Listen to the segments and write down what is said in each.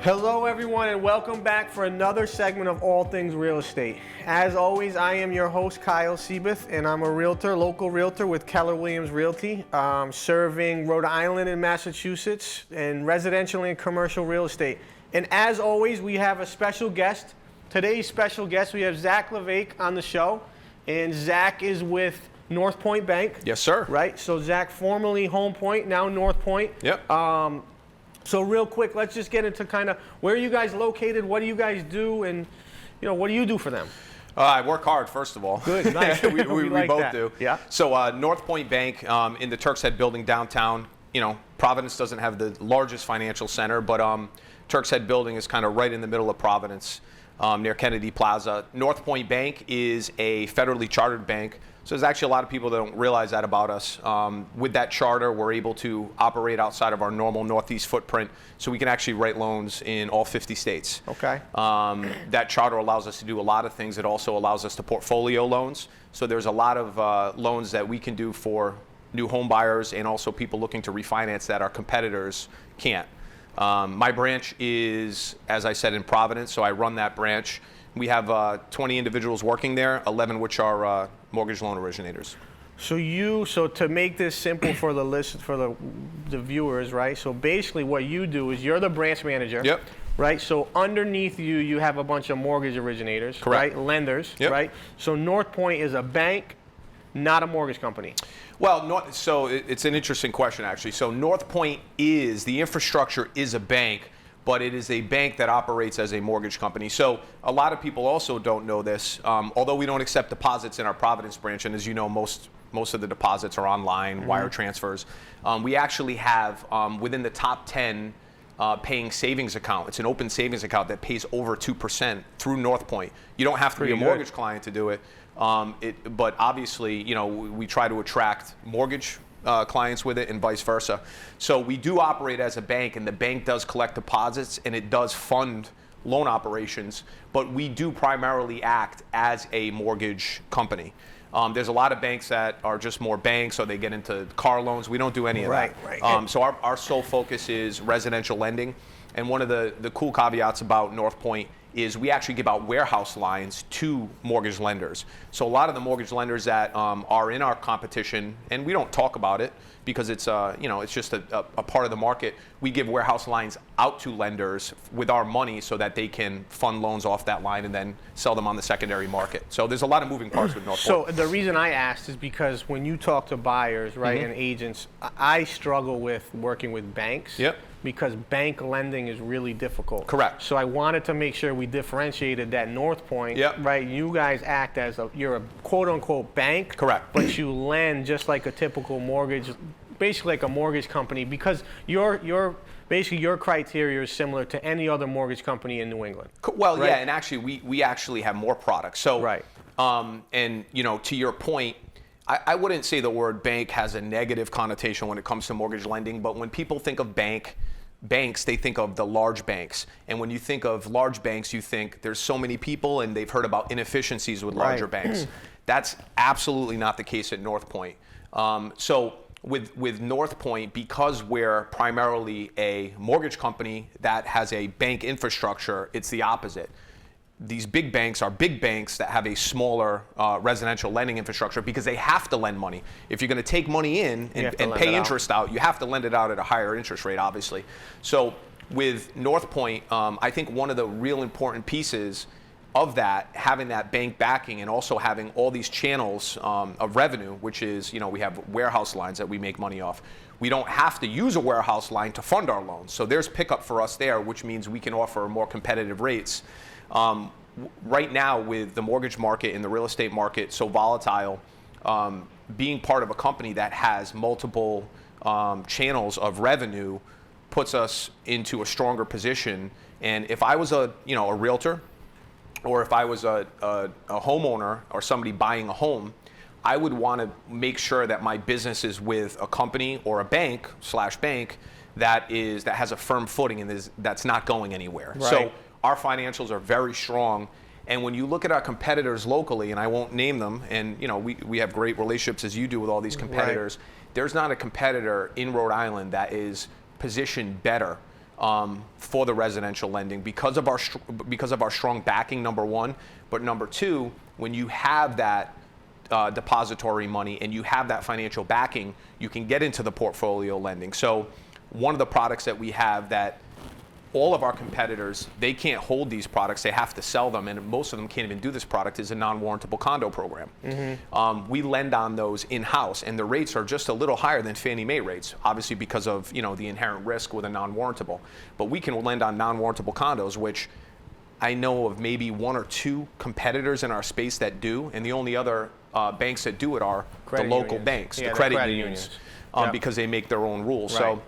Hello everyone and welcome back for another segment of All Things Real Estate. As always, I am your host Kyle Seyboth, and I'm a realtor, local realtor with Keller Williams Realty, serving Rhode Island and Massachusetts in residential and commercial real estate. And as always, we have a special guest. Today's special guest, we have Zach Levesque on the show, and Zach is with Northpointe Bank. Yes, sir. Right? So Zach, formerly Homepointe, now Northpointe. Yep. So real quick, let's just get into kind of where are you guys located, what do you guys do, and what do you do for them? I work hard, first of all. Good, nice. we like both that. do. Yeah. So Northpointe Bank in the Turk's Head building downtown. Providence doesn't have the largest financial center, but Turk's Head building is kind of right in the middle of Providence, near Kennedy Plaza. Northpointe Bank is a federally chartered bank. So there's actually a lot of people that don't realize that about us. With that charter, we're able to operate outside of our normal Northeast footprint, so we can actually write loans in all 50 states. Okay. That charter allows us to do a lot of things. It also allows us to portfolio loans. So there's a lot of loans that we can do for new home buyers and also people looking to refinance that our competitors can't. My branch is, as I said, in Providence, so I run that branch. We have 20 individuals working there, 11 which are mortgage loan originators. So to make this simple for the viewers, right? So basically what you do is you're the branch manager. Yep. Right? So underneath you have a bunch of mortgage originators, correct, right? Lenders, yep, right? So Northpointe is a bank, not a mortgage company. Well, so it's an interesting question, actually. So Northpointe the infrastructure is a bank, but it is a bank that operates as a mortgage company. So a lot of people also don't know this. Although we don't accept deposits in our Providence branch, and as you know, most of the deposits are online, wire transfers. We actually have, within the top 10 paying savings account, it's an open savings account that pays over 2% through Northpointe. You don't have to be a mortgage client to do it. But obviously, we try to attract mortgage clients with it and vice versa. So we do operate as a bank, and the bank does collect deposits and it does fund loan operations, but we do primarily act as a mortgage company. There's a lot of banks that are just more banks, or they get into car loans. We don't do any of that. Right. So our sole focus is residential lending. And one of the cool caveats about Northpointe is we actually give out warehouse lines to mortgage lenders. So a lot of the mortgage lenders that are in our competition, and we don't talk about it because it's it's just a part of the market. We give warehouse lines out to lenders with our money so that they can fund loans off that line and then sell them on the secondary market. So there's a lot of moving parts with Northpointe. So the reason I asked is because when you talk to buyers, right, and agents, I struggle with working with banks. Yep. Because bank lending is really difficult. Correct. So I wanted to make sure we differentiated that Northpointe, yep, right? You guys act as you're a quote unquote bank. Correct. But you lend just like a typical mortgage, basically like a mortgage company, because basically your criteria is similar to any other mortgage company in New England. Well, right? Yeah, and actually we actually have more products. So right. And to your point, I wouldn't say the word bank has a negative connotation when it comes to mortgage lending, but when people think of banks, they think of the large banks. And when you think of large banks, you think there's so many people and they've heard about inefficiencies with larger banks. That's absolutely not the case at Northpointe. So with Northpointe, because we're primarily a mortgage company that has a bank infrastructure, it's the opposite. These big banks are big banks that have a smaller residential lending infrastructure because they have to lend money. If you're going to take money in and pay interest out, you have to lend it out at a higher interest rate, obviously. So with Northpointe, I think one of the real important pieces of that, having that bank backing and also having all these channels of revenue, which is, we have warehouse lines that we make money off. We don't have to use a warehouse line to fund our loans. So there's pickup for us there, which means we can offer more competitive rates. Right now, with the mortgage market and the real estate market so volatile, being part of a company that has multiple channels of revenue puts us into a stronger position. And if I was a realtor, or if I was a homeowner or somebody buying a home, I would want to make sure that my business is with a company or a bank that has a firm footing and that's not going anywhere. Right. So our financials are very strong. And when you look at our competitors locally, and I won't name them, and we have great relationships as you do with all these competitors, right. There's not a competitor in Rhode Island that is positioned better for the residential lending because of our strong backing, number one. But number two, when you have that depository money and you have that financial backing, you can get into the portfolio lending. So one of the products that we have that all of our competitors, they can't hold these products, they have to sell them, and most of them can't even do this product, is a non-warrantable condo program. We lend on those in-house, and the rates are just a little higher than Fannie Mae rates, obviously because of the inherent risk with a non-warrantable. But we can lend on non-warrantable condos, which I know of maybe one or two competitors in our space that do, and the only other banks that do it are the local banks, the credit unions, because they make their own rules. Right. So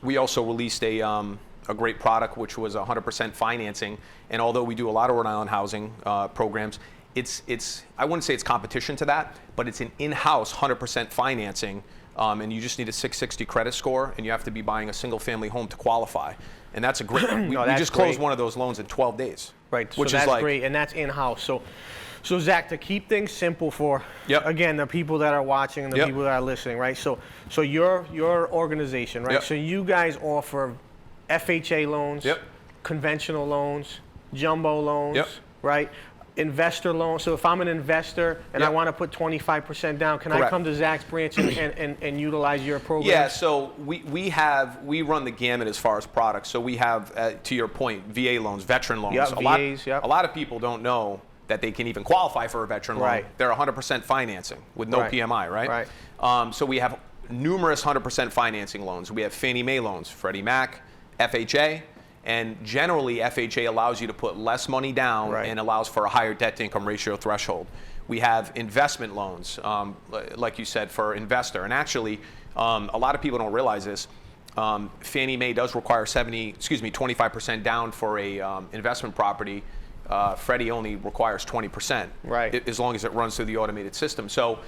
we also released a great product, which was 100% financing. And although we do a lot of Rhode Island housing programs, it's I wouldn't say it's competition to that, but it's an in-house 100% financing. And you just need a 660 credit score, and you have to be buying a single-family home to qualify. And that's a great. We just closed one of those loans in 12 days. Right. Which so is that's great, and that's in-house. So Zach, to keep things simple for again the people that are watching and the people that are listening, right? So your organization, right? So you guys offer FHA loans, conventional loans, jumbo loans, right? Investor loans. So if I'm an investor and I want to put 25% down, can I come to Zach's branch and utilize your program? Yeah, so we run the gamut as far as products. So we have, to your point, VA loans, veteran loans. A lot of people don't know that they can even qualify for a veteran loan. They're 100% financing with no PMI, right? So we have numerous 100% financing loans. We have Fannie Mae loans, Freddie Mac, FHA, and generally FHA allows you to put less money down and allows for a higher debt-to-income ratio threshold. We have investment loans, like you said, for investor. And actually, a lot of people don't realize this. Fannie Mae does require 25% down for a investment property. Freddie only requires 20%, as long as it runs through the automated system. So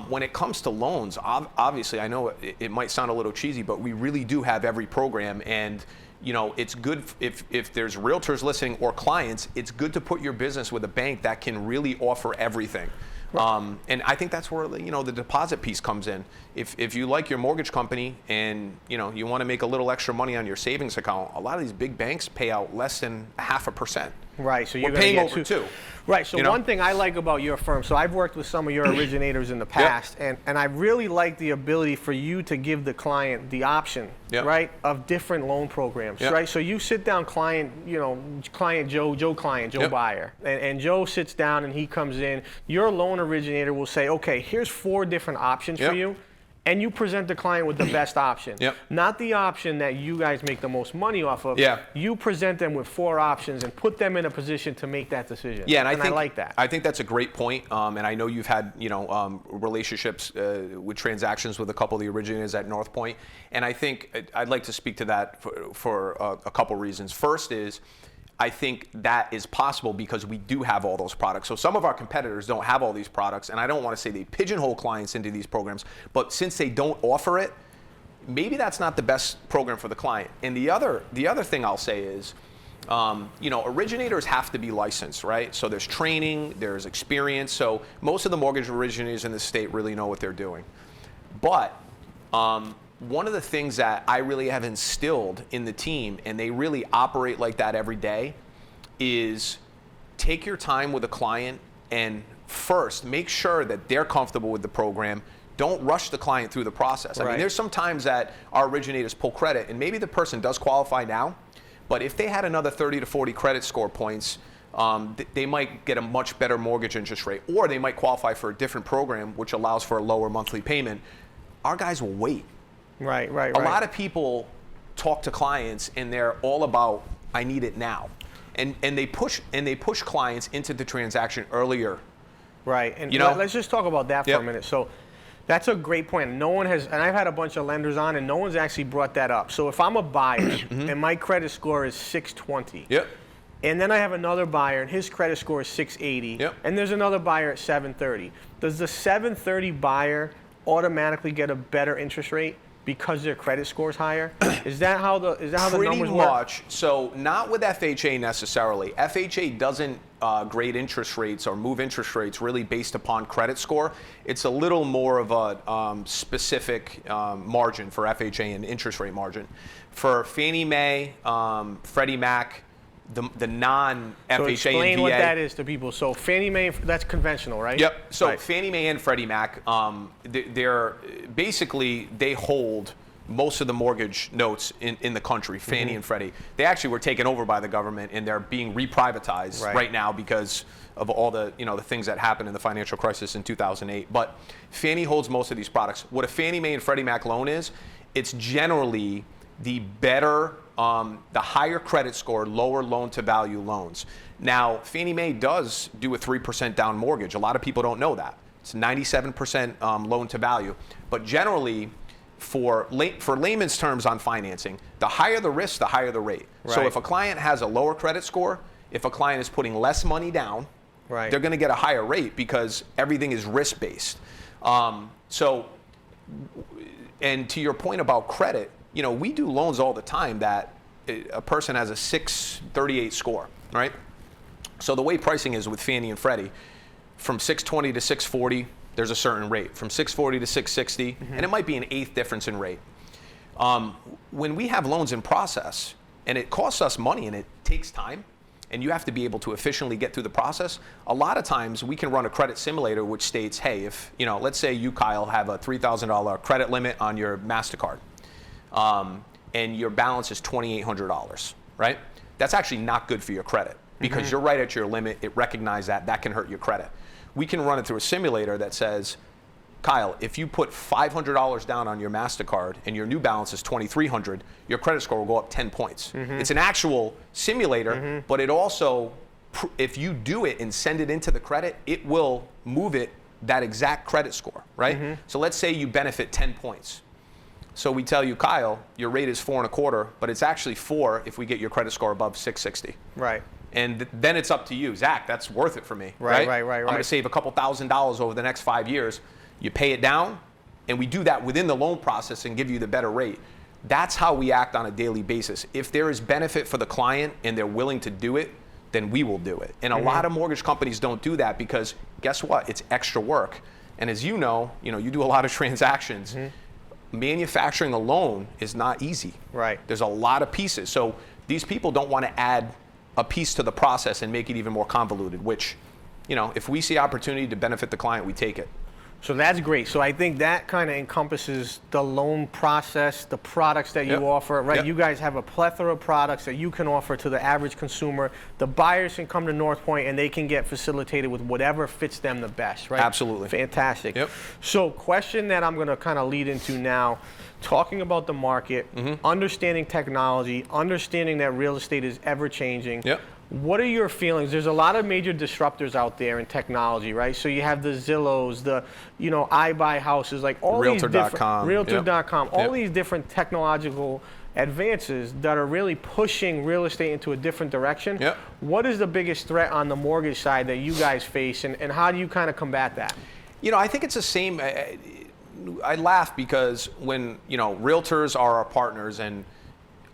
when it comes to loans, obviously, I know it might sound a little cheesy, but we really do have every program. And it's good if there's realtors listening or clients, it's good to put your business with a bank that can really offer everything. And I think that's where the deposit piece comes in. If you like your mortgage company and you want to make a little extra money on your savings account, a lot of these big banks pay out less than 0.5%. Right, so you're paying over 2%. Right, so one thing I like about your firm, so I've worked with some of your originators in the past, and I really like the ability for you to give the client the option, right, of different loan programs, right? So you sit down, client Joe buyer, and Joe sits down and he comes in. Your loan originator will say, okay, here's 4 different options for you. And you present the client with the best option. Not the option that you guys make the most money off of. You present them with 4 options and put them in a position to make that decision. And I like that. I think that's a great point. And I know you've had relationships with transactions with a couple of the originators at Northpointe. And I think I'd like to speak to that for a couple reasons. First is, I think that is possible because we do have all those products. So some of our competitors don't have all these products, and I don't want to say they pigeonhole clients into these programs, but since they don't offer it, maybe that's not the best program for the client. And the other thing I'll say is, originators have to be licensed, right? So there's training, there's experience. So most of the mortgage originators in the state really know what they're doing. But one of the things that I really have instilled in the team, and they really operate like that every day, is take your time with a client and first make sure that they're comfortable with the program. Don't rush the client through the process. I mean, there's some times that our originators pull credit, and maybe the person does qualify now, but if they had another 30 to 40 credit score points, they might get a much better mortgage interest rate, or they might qualify for a different program which allows for a lower monthly payment. Our guys will wait. Right. A lot of people talk to clients and they're all about, I need it now. And they push clients into the transaction earlier. Right. And let's just talk about that for a minute. So that's a great point. No one has, and I've had a bunch of lenders on, and no one's actually brought that up. So if I'm a buyer and my credit score is 620, and then I have another buyer and his credit score is 680, and there's another buyer at 730, does the 730 buyer automatically get a better interest rate because their credit score is higher? Is that how the numbers work? Pretty much. So not with FHA necessarily. FHA doesn't grade interest rates or move interest rates really based upon credit score. It's a little more of a specific margin for FHA and interest rate margin. For Fannie Mae, Freddie Mac, the non-FHA so explain and VA. what that is to people. So Fannie Mae, that's conventional, right? Yep. So right. Fannie Mae and Freddie Mac, they're basically, they hold most of the mortgage notes in the country, Fannie and Freddie. They actually were taken over by the government, and they're being reprivatized right now because of all the the things that happened in the financial crisis in 2008. But Fannie holds most of these products. What a Fannie Mae and Freddie Mac loan is, it's generally the better, the higher credit score, lower loan to value loans. Now, Fannie Mae does do a 3% down mortgage. A lot of people don't know that. It's 97% loan to value. But generally, for layman's terms on financing, the higher the risk, the higher the rate. Right. So if a client has a lower credit score, if a client is putting less money down, right, they're going to get a higher rate because everything is risk-based. And to your point about credit, we do loans all the time that a person has a 638 score, right? So the way pricing is with Fannie and Freddie, from 620 to 640, there's a certain rate. From 640 to 660, and it might be an eighth difference in rate. When we have loans in process, and it costs us money and it takes time, and you have to be able to efficiently get through the process, a lot of times we can run a credit simulator which states, hey, if, let's say you, Kyle, have a $3,000 credit limit on your MasterCard, and your balance is $2,800, right? That's actually not good for your credit because you're right at your limit. It recognizes that can hurt your credit. We can run it through a simulator that says, Kyle, if you put $500 down on your MasterCard and your new balance is $2,300, your credit score will go up 10 points. It's an actual simulator, but it also, if you do it and send it into the credit, it will move it that exact credit score, right? So let's say you benefit 10 points. So we tell you, Kyle, your rate is 4.25, but it's actually 4 if we get your credit score above 660. Right. And then it's up to you. Zach, that's worth it for me. Right. I'm going to save a couple $1,000s over the next 5 years. You pay it down, and we do that within the loan process and give you the better rate. That's how we act on a daily basis. If there is benefit for the client and they're willing to do it, then we will do it. And a lot of mortgage companies don't do that because guess what? It's extra work. And as you know, you do a lot of transactions. Manufacturing a loan is not easy. Right. There's a lot of pieces. So these people don't want to add a piece to the process and make it even more convoluted, which, if we see opportunity to benefit the client, we take it. So that's great. So I think that kind of encompasses the loan process, the products that you offer, right? You guys have a plethora of products that you can offer to the average consumer. The buyers can come to Northpointe and they can get facilitated with whatever fits them the best, right? Absolutely. Fantastic. So question that I'm going to kind of lead into now, talking about the market, understanding technology, understanding that real estate is ever changing. What are your feelings? There's a lot of major disruptors out there in technology, right? So you have the Zillows, the, iBuyhouses, like all these different, Realtor.com, all these different technological advances that are really pushing real estate into a different direction. What is the biggest threat on the mortgage side that you guys face, and how do you kind of combat that? I think it's the same. I laugh because when, realtors are our partners, and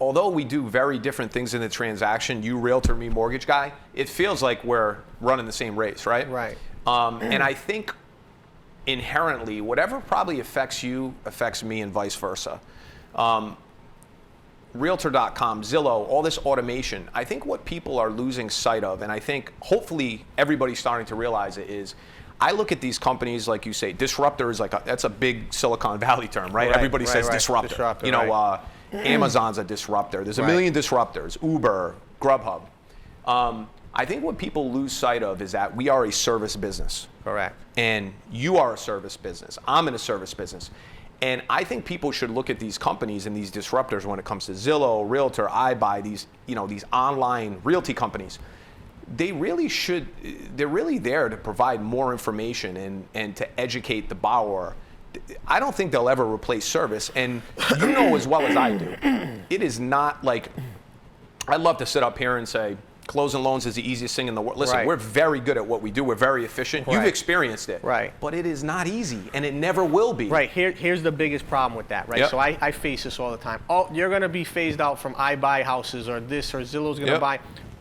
although we do very different things in the transaction, you realtor, me mortgage guy, it feels like we're running the same race, right? Right. And I think inherently, whatever probably affects you affects me and vice versa. Realtor.com, Zillow, all this automation, I think what people are losing sight of, and I think hopefully everybody's starting to realize it, is I look at these companies, like you say, disruptor is that's a big Silicon Valley term, right? Everybody says disruptor. Amazon's a disruptor. There's a million disruptors, Uber, Grubhub. I think what people lose sight of is that we are a service business. Correct. And you are a service business. I'm in a service business. And I think people should look at these companies and these disruptors when it comes to Zillow, Realtor, iBuy, these online realty companies. They really should, they're really there to provide more information and to educate the borrower. I don't think they'll ever replace service, and you know as well as I do, it is not like, I'd love to sit up here and say, closing loans is the easiest thing in the world. Listen, we're very good at what we do. We're very efficient. You've experienced it. But it is not easy, and it never will be. Here's the biggest problem with that, right? So I face this all the time. Oh, you're going to be phased out from iBuyhouses or this, or Zillow's going to buy.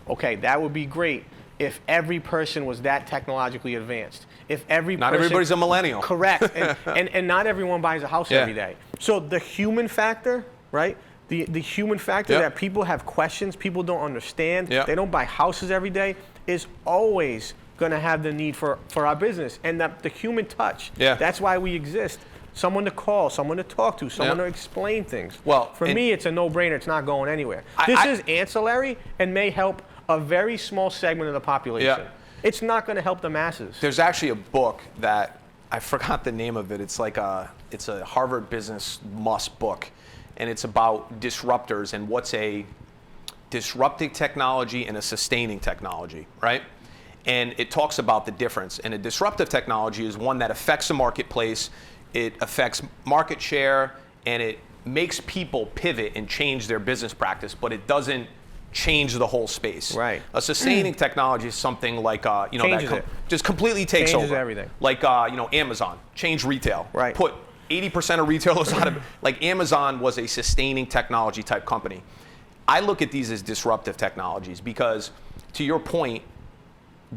Okay, that would be great. if every person was that technologically advanced. If every Not person, everybody's a millennial. Correct. And not everyone buys a house every day. So the human factor, right? The human factor that people have questions, people don't understand, they don't buy houses every day, is always going to have the need for our business. And the human touch, that's why we exist. Someone to call, someone to talk to, someone to explain things. Well, for me, it's a no-brainer. It's not going anywhere. This is ancillary and may help a very small segment of the population. It's not going to help the masses. There's actually a book that I forgot the name of it. It's like it's a Harvard Business must book, and it's about disruptors and what's a disrupting technology and a sustaining technology, right? And it talks about the difference. And a disruptive technology is one that affects the marketplace, it affects market share, and it makes people pivot and change their business practice, but it doesn't change the whole space. Right. A sustaining technology is something like just completely takes Changes over everything. Like Amazon changed retail. Right. Put 80% of retailers out of like Amazon was a sustaining technology type company. I look at these as disruptive technologies because, to your point,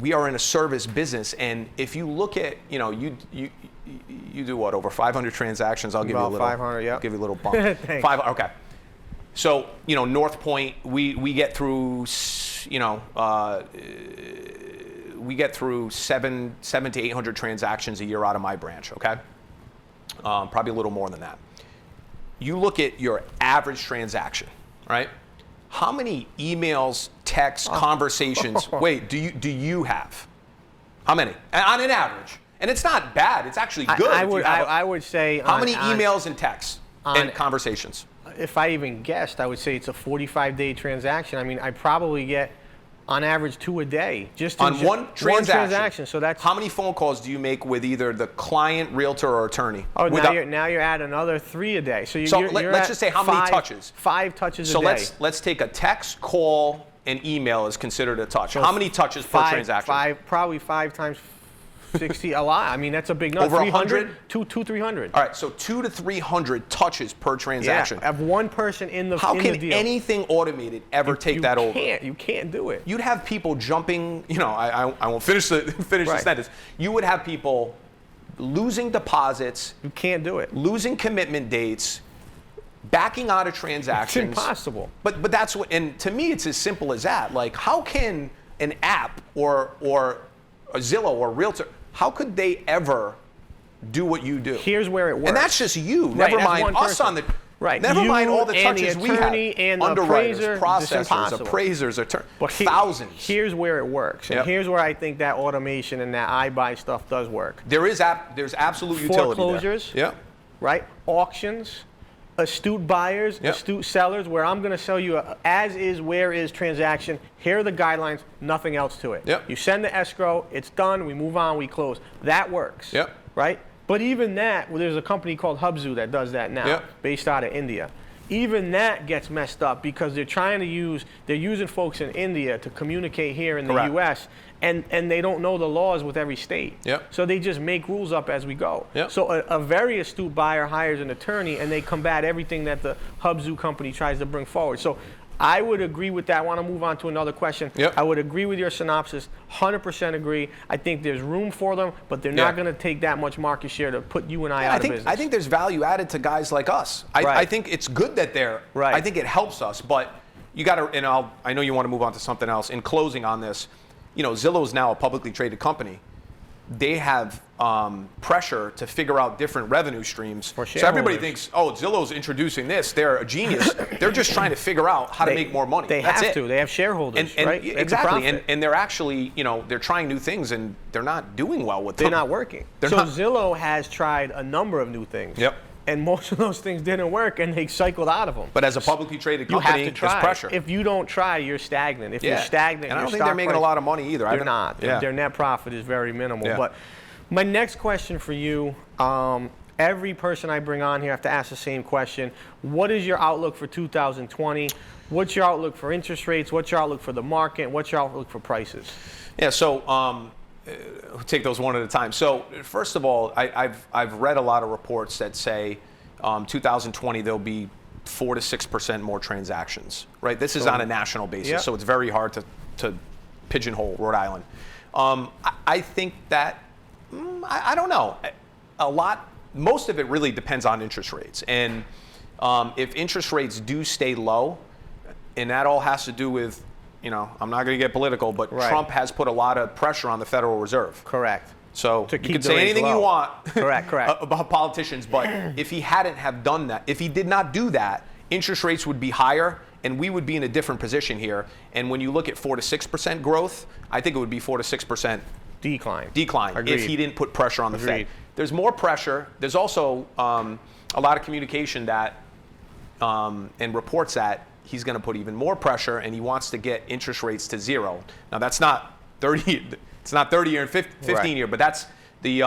we are in a service business, and if you look at you do what, over 500 transactions? I'll give you a little 500. Yeah. Give you a little bump. Okay. So, Northpointe, we get through, we get through 700 to 800 transactions a year out of my branch, okay? Probably a little more than that. You look at your average transaction, right? How many emails, texts, conversations, do you have? How many? On an average. And it's not bad, it's actually good. I would say how many emails and texts and conversations? If I even guessed, I would say it's a 45-day transaction. I mean, I probably get, on average, 2 a day. Just on one transaction. One transaction. So that's how many phone calls do you make with either the client, realtor, or attorney? Oh, now you're at another 3 a day. So let's just say how many touches? 5 touches a day. So let's take a text, call, and email is considered a touch. So how many touches per transaction? Probably 5 times 60, a lot. I mean, that's a big number. Over 100? 300. All right, so 200 to 300 touches per transaction. Yeah, have one person in the How can deal. Anything automated ever take that over? You can't do it. You'd have people jumping, I won't finish the sentence. You would have people losing deposits. You can't do it. Losing commitment dates, backing out of transactions. It's impossible. But that's what, and to me, it's as simple as that. Like, how can an app or a Zillow or Realtor, how could they ever do what you do? Here's where it works. And that's just you. Never mind us on the. Right. Never mind all the touches the we have. And underwriters, appraiser, processors, appraisers, thousands. Here's where it works. And here's where I think that automation and that iBuy stuff does work. There's absolute utility there. Foreclosures. Yeah. Right. Auctions. Astute buyers, astute sellers, where I'm going to sell you a as is, where is transaction. Here are the guidelines, nothing else to it. You send the escrow, it's done, we move on, we close. That works. Right? But even that, there's a company called Hubzu that does that now, based out of India. Even that gets messed up because they're using folks in India to communicate here in the U.S. And they don't know the laws with every state. So they just make rules up as we go. So a very astute buyer hires an attorney and they combat everything that the Hubzu company tries to bring forward. So I would agree with that. I want to move on to another question. I would agree with your synopsis, 100% agree. I think there's room for them, but they're not going to take that much market share to put you and I out of business. I think there's value added to guys like us. I think it's good that they're, I think it helps us, but you got to, and I know you want to move on to something else. In closing on this, Zillow is now a publicly traded company. They have pressure to figure out different revenue streams. So everybody thinks, Zillow's introducing this. They're a genius. They're just trying to figure out how to make more money. They have to. They have shareholders, right? Exactly. And they're actually, they're trying new things and they're not doing well with them. They're not working. Zillow has tried a number of new things. And most of those things didn't work, and they cycled out of them. But as a publicly traded company, there's pressure. If you don't try, you're stagnant. If you're stagnant, and I don't think they're making a lot of money either. They're not. Their net profit is very minimal. But my next question for you, every person I bring on here, I have to ask the same question. What is your outlook for 2020? What's your outlook for interest rates? What's your outlook for the market? What's your outlook for prices? Yeah, so take those one at a time. So first of all, I've read a lot of reports that say 2020 there'll be 4 to 6% more transactions. Right, this is on a national basis, so it's very hard to pigeonhole Rhode Island. I think that, I don't know. Most of it really depends on interest rates. And if interest rates do stay low, and that all has to do with, I'm not going to get political, but Trump has put a lot of pressure on the Federal Reserve. Correct. So you can say anything you want correct. about politicians, but if he hadn't have done that, if he did not do that, interest rates would be higher and we would be in a different position here. And when you look at 4 to 6% growth, I think it would be 4 to 6% decline Agreed. if he didn't put pressure on the Fed. There's more pressure. There's also a lot of communication that and reports that he's going to put even more pressure, and he wants to get interest rates to zero. Now that's not 30. It's not 30-year and 15-year, but that's the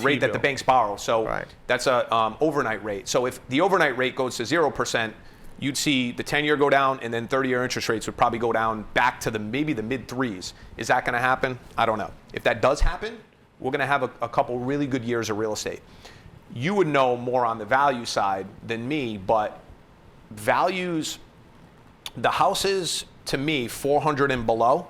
rate that the banks borrow. So that's a overnight rate. So if the overnight rate goes to 0%, you'd see the 10-year go down, and then 30-year interest rates would probably go down back to maybe the mid threes. Is that going to happen? I don't know. If that does happen, we're going to have a couple really good years of real estate. You would know more on the value side than me, but values, the houses to me 400 and below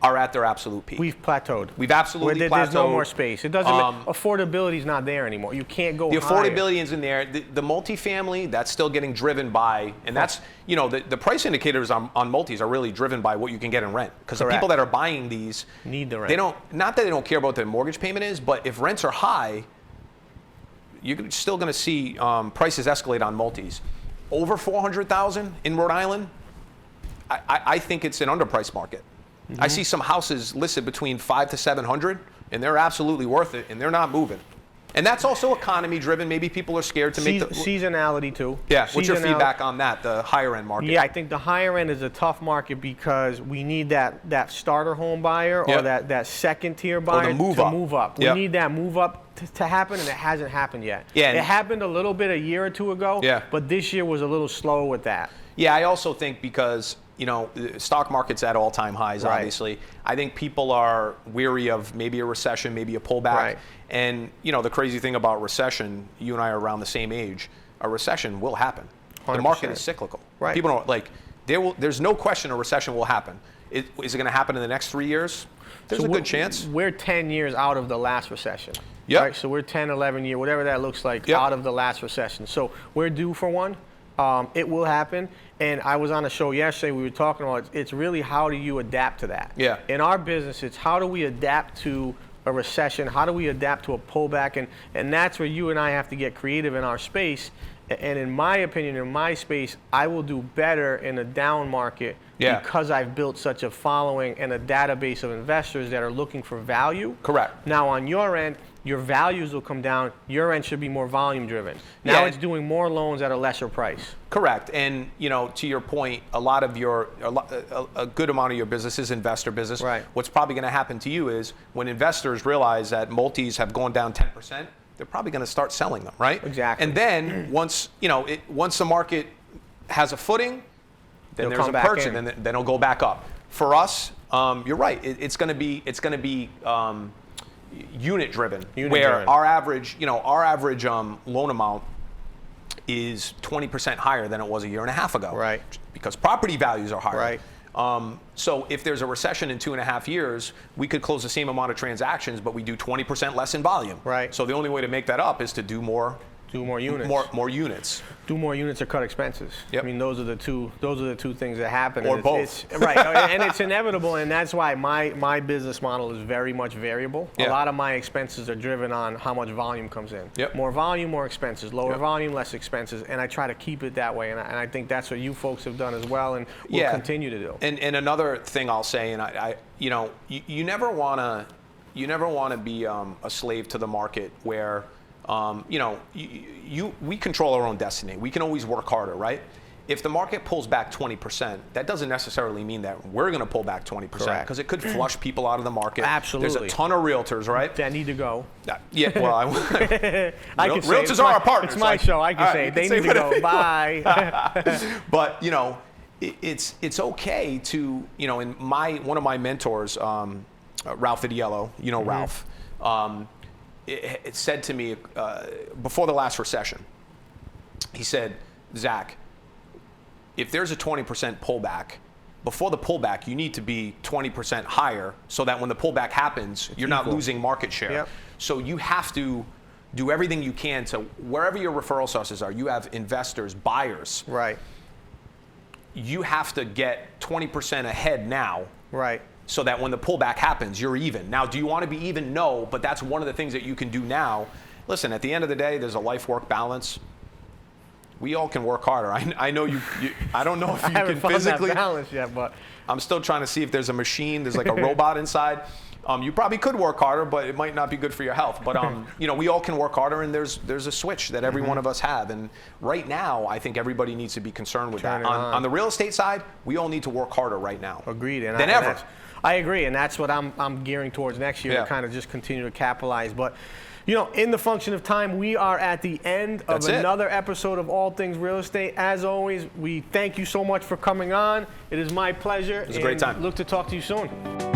are at their absolute peak. We've plateaued. We've absolutely plateaued. There's no more space. It doesn't. Affordability's not there anymore. You can't go. The higher. affordability is in there. The multifamily, that's still getting driven by, and that's the price indicators on multis are really driven by what you can get in rent. Because the people that are buying these need the rent. They don't. Not that they don't care about what their mortgage payment is, but if rents are high, you're still going to see prices escalate on multis. Over 400,000 in Rhode Island, I think it's an underpriced market. I see some houses listed between 500 to 700, and they're absolutely worth it, and they're not moving. And that's also economy driven. Maybe people are scared to make the seasonality too. Yeah. What's your feedback on that? The higher end market. Yeah, I think the higher end is a tough market because we need that starter home buyer or that second tier buyer to move up. We need that move up to happen, and it hasn't happened yet. Yeah. It happened a little bit a year or two ago. Yeah. But this year was a little slow with that. Yeah, I also think because the stock market's at all-time highs, obviously. I think people are weary of maybe a recession, maybe a pullback. Right. And, the crazy thing about recession, you and I are around the same age, a recession will happen. 100%. The market is cyclical. Right. People don't, there's no question a recession will happen. Is it going to happen in the next 3 years? There's a good chance. We're 10 years out of the last recession. Yep. Right? So we're 10, 11 years, whatever that looks like, out of the last recession. So we're due for one. It will happen. And I was on a show yesterday, we were talking about it's really how do you adapt to that? Yeah. In our business, it's how do we adapt to a recession? How do we adapt to a pullback? And that's where you and I have to get creative in our space. And in my opinion, in my space, I will do better in a down market because I've built such a following and a database of investors that are looking for value. Correct. Now on your end, your values will come down. Your end should be more volume driven. Now it's doing more loans at a lesser price. Correct. And to your point, a good amount of your business is investor business. Right. What's probably going to happen to you is when investors realize that multis have gone down 10%, they're probably going to start selling them, right? Exactly. And then once the market has a footing, then there's a perch, and then it'll go back up. For us, you're right. It's going to be unit driven, where our average loan amount is 20% higher than it was a year and a half ago. Right. Because property values are higher. Right. So if there's a recession in 2.5 years, we could close the same amount of transactions, but we do 20% less in volume. Right. So the only way to make that up is to do more. Do more units. More units. Do more units or cut expenses. Yep. I mean, those are the two things that happen. Or both. Right, and it's inevitable, and that's why my business model is very much variable. Yeah. A lot of my expenses are driven on how much volume comes in. Yep. More volume, more expenses. Lower volume, less expenses, and I try to keep it that way. And I think that's what you folks have done as well, and will continue to do. And another thing I'll say, and you never want to be a slave to the market where. We control our own destiny. We can always work harder, right? If the market pulls back 20%, that doesn't necessarily mean that we're going to pull back 20% because it could flush people out of the market. Absolutely. There's a ton of realtors, right? That need to go. Yeah, well, realtors are our partners. It's my show. I can say it. They need to go. Bye. But, it's okay to, in one of my mentors, Ralph Idiello, Ralph, it said to me before the last recession, he said, Zach, if there's a 20% pullback before the pullback, you need to be 20% higher so that when the pullback happens, you're not losing market share. Yep. So you have to do everything you can to, wherever your referral sources are, you have investors, buyers. Right. You have to get 20% ahead now. Right. So that when the pullback happens, you're even. Now, do you want to be even? No, but that's one of the things that you can do now. Listen, at the end of the day, there's a life-work balance. We all can work harder. I know you I don't know if you can physically. That balance yet, but I'm still trying to see if there's a machine, there's like a robot inside. You probably could work harder, but it might not be good for your health. But you know, we all can work harder, and there's a switch that every one of us have. And right now, I think everybody needs to be concerned with that. On the real estate side, we all need to work harder right now. Agreed. Than ever. I agree, and that's what I'm gearing towards next year to kind of just continue to capitalize. But, you know, in the function of time, we are at the end of another episode of All Things Real Estate. As always, we thank you so much for coming on. It is my pleasure. It was a great time. Look to talk to you soon.